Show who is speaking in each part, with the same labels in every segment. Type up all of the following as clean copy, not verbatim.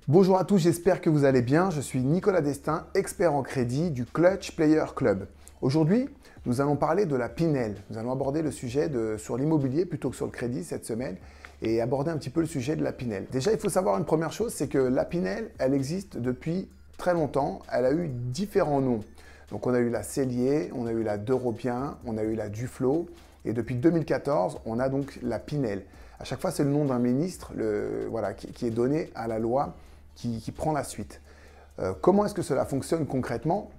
Speaker 1: Bonjour à tous, j'espère que vous allez bien. Je suis Nicolas Destin, expert en crédit du Clutch Player Club. Aujourd'hui, nous allons parler de la Pinel. Nous allons aborder le sujet sur l'immobilier plutôt que sur le crédit cette semaine et aborder un petit peu le sujet de la Pinel. Déjà, il faut savoir une première chose, c'est que la Pinel, elle existe depuis très longtemps. Elle a eu différents noms. Donc, on a eu la Cellier, on a eu la Derobien, on a eu la Duflo et depuis 2014, on a donc la Pinel. À chaque fois, c'est le nom d'un ministre qui est donné à la loi qui prend la suite. Comment est-ce que cela fonctionne concrètement?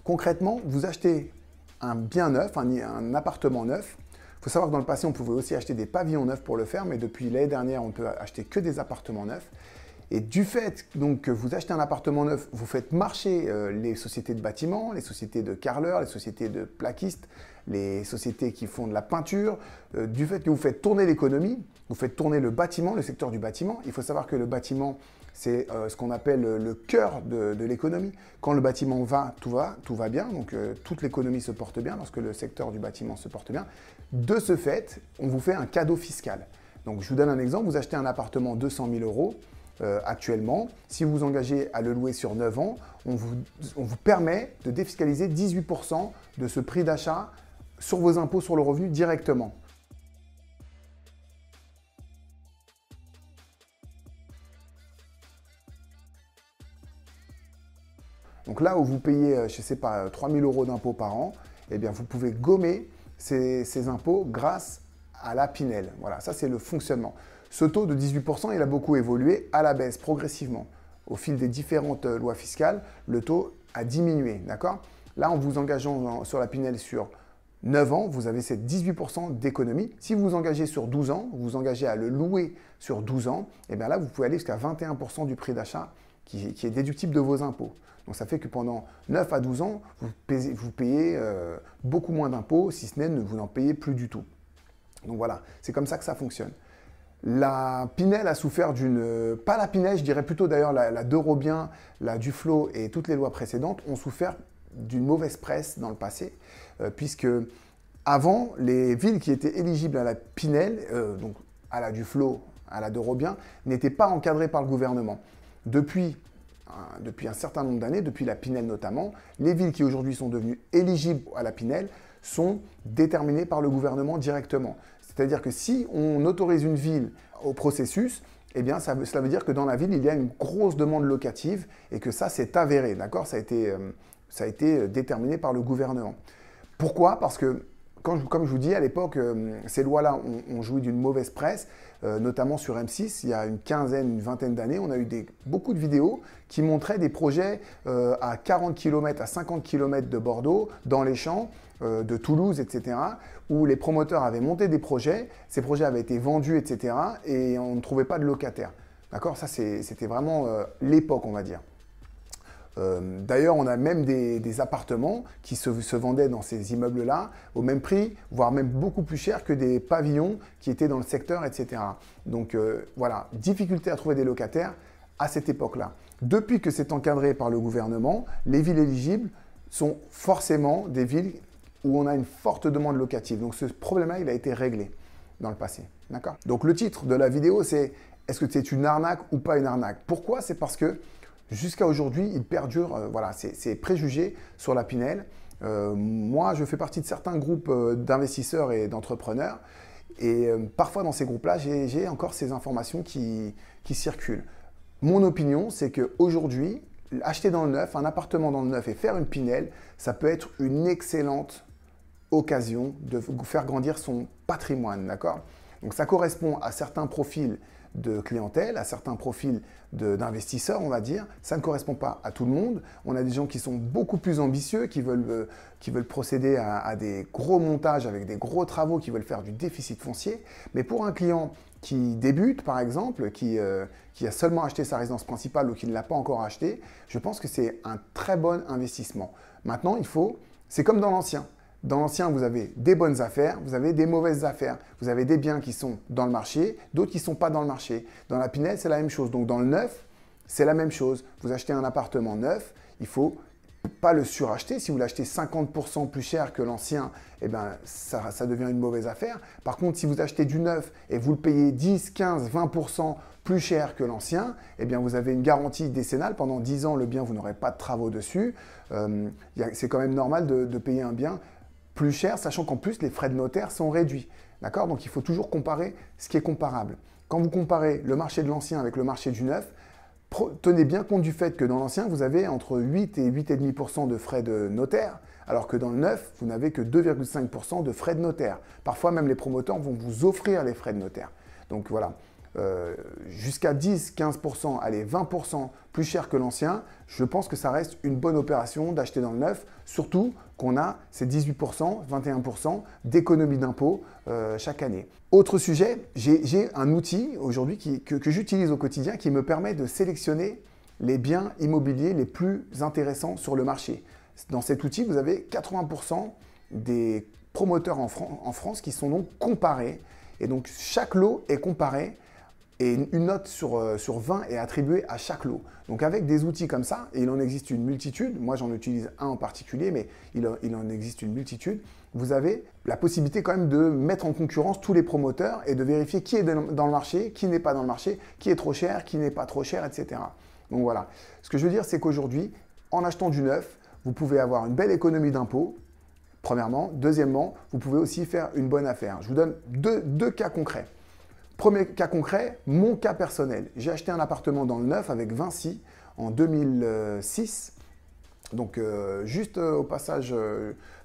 Speaker 1: Concrètement, vous achetez un bien neuf, un appartement neuf. Il faut savoir que dans le passé, on pouvait aussi acheter des pavillons neufs pour le faire, mais depuis l'année dernière, on ne peut acheter que des appartements neufs. Et du fait donc, que vous achetez un appartement neuf, vous faites marcher les sociétés de bâtiments, les sociétés de carreleurs, les sociétés de plaquistes, les sociétés qui font de la peinture. Du fait que vous faites tourner l'économie, vous faites tourner le bâtiment, le secteur du bâtiment. Il faut savoir que le bâtiment, c'est ce qu'on appelle le cœur de l'économie. Quand le bâtiment va, tout va bien. Donc toute l'économie se porte bien lorsque le secteur du bâtiment se porte bien. De ce fait, on vous fait un cadeau fiscal. Donc je vous donne un exemple. Vous achetez un appartement 200 000 euros. Actuellement, si vous vous engagez à le louer sur 9 ans, on vous permet de défiscaliser 18% de ce prix d'achat sur vos impôts sur le revenu directement. Donc là où vous payez, je ne sais pas, 3 000 euros d'impôts par an, eh bien vous pouvez gommer ces impôts grâce à la Pinel. Voilà, ça c'est le fonctionnement. Ce taux de 18%, il a beaucoup évolué à la baisse progressivement. Au fil des différentes lois fiscales, le taux a diminué, d'accord? Là, en vous engageant sur la Pinel sur 9 ans, vous avez ces 18% d'économie. Si vous vous engagez sur 12 ans, vous vous engagez à le louer sur 12 ans, et bien là, vous pouvez aller jusqu'à 21% du prix d'achat qui est déductible de vos impôts. Donc ça fait que pendant 9 à 12 ans, vous payez beaucoup moins d'impôts, si ce n'est vous n'en payez plus du tout. Donc voilà, c'est comme ça que ça fonctionne. La Pinel a souffert d'une... Pas la Pinel, je dirais plutôt d'ailleurs la Derobien, la Duflo et toutes les lois précédentes ont souffert d'une mauvaise presse dans le passé, puisque avant, les villes qui étaient éligibles à la Pinel, donc à la Duflo, à la Derobien, n'étaient pas encadrées par le gouvernement. Depuis un certain nombre d'années, depuis la Pinel notamment, les villes qui aujourd'hui sont devenues éligibles à la Pinel sont déterminées par le gouvernement directement. C'est-à-dire que si on autorise une ville au processus, eh bien cela veut dire que dans la ville, il y a une grosse demande locative et que ça, c'est avéré, d'accord? Ça a été déterminé par le gouvernement. Pourquoi? Parce que comme je vous dis, à l'époque, ces lois-là ont joui d'une mauvaise presse, notamment sur M6. Il y a une vingtaine d'années, on a eu beaucoup de vidéos qui montraient des projets à 40 km, à 50 km de Bordeaux, dans les champs, de Toulouse, etc., où les promoteurs avaient monté des projets, ces projets avaient été vendus, etc., et on ne trouvait pas de locataires. D'accord? Ça, c'était vraiment l'époque, on va dire. D'ailleurs, on a même des appartements qui se vendaient dans ces immeubles-là au même prix, voire même beaucoup plus cher que des pavillons qui étaient dans le secteur, etc. Donc voilà, difficulté à trouver des locataires à cette époque-là. Depuis que c'est encadré par le gouvernement, les villes éligibles sont forcément des villes où on a une forte demande locative. Donc ce problème-là, il a été réglé dans le passé. D'accord? Donc le titre de la vidéo, c'est « Est-ce que c'est une arnaque ou pas une arnaque ?» Pourquoi? C'est parce que jusqu'à aujourd'hui, il perdure ces préjugés sur la Pinel. Moi, je fais partie de certains groupes d'investisseurs et d'entrepreneurs. Et parfois, dans ces groupes-là, j'ai encore ces informations qui circulent. Mon opinion, c'est qu'aujourd'hui, acheter dans le neuf, un appartement dans le neuf et faire une Pinel, ça peut être une excellente occasion de faire grandir son patrimoine, d'accord? Donc ça correspond à certains profils de clientèle, à certains profils d'investisseurs, on va dire. Ça ne correspond pas à tout le monde. On a des gens qui sont beaucoup plus ambitieux, qui veulent procéder à des gros montages avec des gros travaux, qui veulent faire du déficit foncier. Mais pour un client qui débute, par exemple, qui a seulement acheté sa résidence principale ou qui ne l'a pas encore acheté, je pense que c'est un très bon investissement. Maintenant, c'est comme dans l'ancien. Dans l'ancien, vous avez des bonnes affaires, vous avez des mauvaises affaires. Vous avez des biens qui sont dans le marché, d'autres qui ne sont pas dans le marché. Dans la Pinel, c'est la même chose. Donc dans le neuf, c'est la même chose. Vous achetez un appartement neuf, il faut pas le suracheter. Si vous l'achetez 50% plus cher que l'ancien, eh ben, ça devient une mauvaise affaire. Par contre, si vous achetez du neuf et vous le payez 10, 15, 20% plus cher que l'ancien, eh bien, vous avez une garantie décennale. Pendant 10 ans, le bien, vous n'aurez pas de travaux dessus. C'est quand même normal de payer un bien plus cher, sachant qu'en plus, les frais de notaire sont réduits. D'accord? Donc, il faut toujours comparer ce qui est comparable. Quand vous comparez le marché de l'ancien avec le marché du neuf, tenez bien compte du fait que dans l'ancien, vous avez entre 8 et 8,5% de frais de notaire, alors que dans le neuf, vous n'avez que 2,5% de frais de notaire. Parfois, même les promoteurs vont vous offrir les frais de notaire. Donc voilà, jusqu'à 10, 15%, allez 20% plus cher que l'ancien, je pense que ça reste une bonne opération d'acheter dans le neuf, surtout qu'on a ces 18%, 21% d'économie d'impôt chaque année. Autre sujet, j'ai un outil aujourd'hui que j'utilise au quotidien qui me permet de sélectionner les biens immobiliers les plus intéressants sur le marché. Dans cet outil, vous avez 80% des promoteurs en France qui sont donc comparés. Et donc, chaque lot est comparé et une note sur 20 est attribuée à chaque lot. Donc avec des outils comme ça, et il en existe une multitude, moi j'en utilise un en particulier, mais il en existe une multitude, vous avez la possibilité quand même de mettre en concurrence tous les promoteurs et de vérifier qui est dans le marché, qui n'est pas dans le marché, qui est trop cher, qui n'est pas trop cher, etc. Donc voilà. Ce que je veux dire, c'est qu'aujourd'hui, en achetant du neuf, vous pouvez avoir une belle économie d'impôt, premièrement. Deuxièmement, vous pouvez aussi faire une bonne affaire. Je vous donne deux cas concrets. Premier cas concret, mon cas personnel. J'ai acheté un appartement dans le neuf avec Vinci en 2006. Donc juste au passage,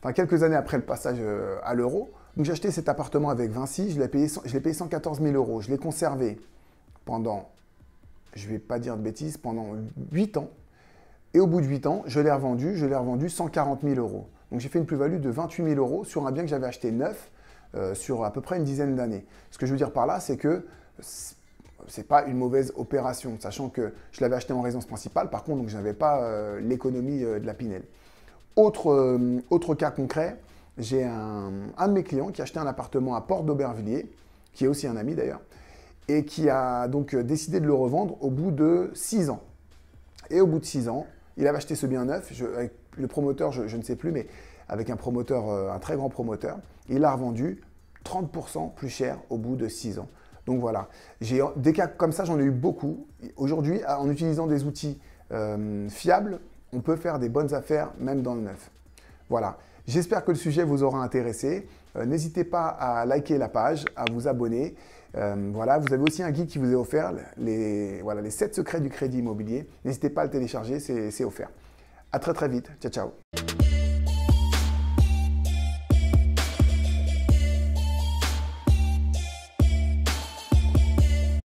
Speaker 1: enfin quelques années après le passage à l'euro. Donc j'ai acheté cet appartement avec Vinci, je l'ai payé 114 000 euros. Je l'ai conservé pendant, je ne vais pas dire de bêtises, pendant 8 ans. Et au bout de 8 ans, je l'ai revendu 140 000 euros. Donc j'ai fait une plus-value de 28 000 euros sur un bien que j'avais acheté neuf sur à peu près une dizaine d'années. Ce que je veux dire par là, c'est que ce n'est pas une mauvaise opération, sachant que je l'avais acheté en résidence principale, par contre, donc je n'avais pas l'économie de la Pinel. Autre cas concret, j'ai un de mes clients qui a acheté un appartement à Porte d'Aubervilliers, qui est aussi un ami d'ailleurs, et qui a donc décidé de le revendre au bout de 6 ans. Et au bout de 6 ans, il avait acheté ce bien neuf, avec le promoteur, je ne sais plus, mais avec un promoteur, un très grand promoteur, il l'a revendu 30% plus cher au bout de 6 ans. Donc voilà, des cas comme ça, j'en ai eu beaucoup. Aujourd'hui, en utilisant des outils fiables, on peut faire des bonnes affaires même dans le neuf. Voilà, j'espère que le sujet vous aura intéressé. N'hésitez pas à liker la page, à vous abonner. Voilà, vous avez aussi un guide qui vous est offert, les 7 secrets du crédit immobilier. N'hésitez pas à le télécharger, c'est offert. À très très vite. Ciao, ciao.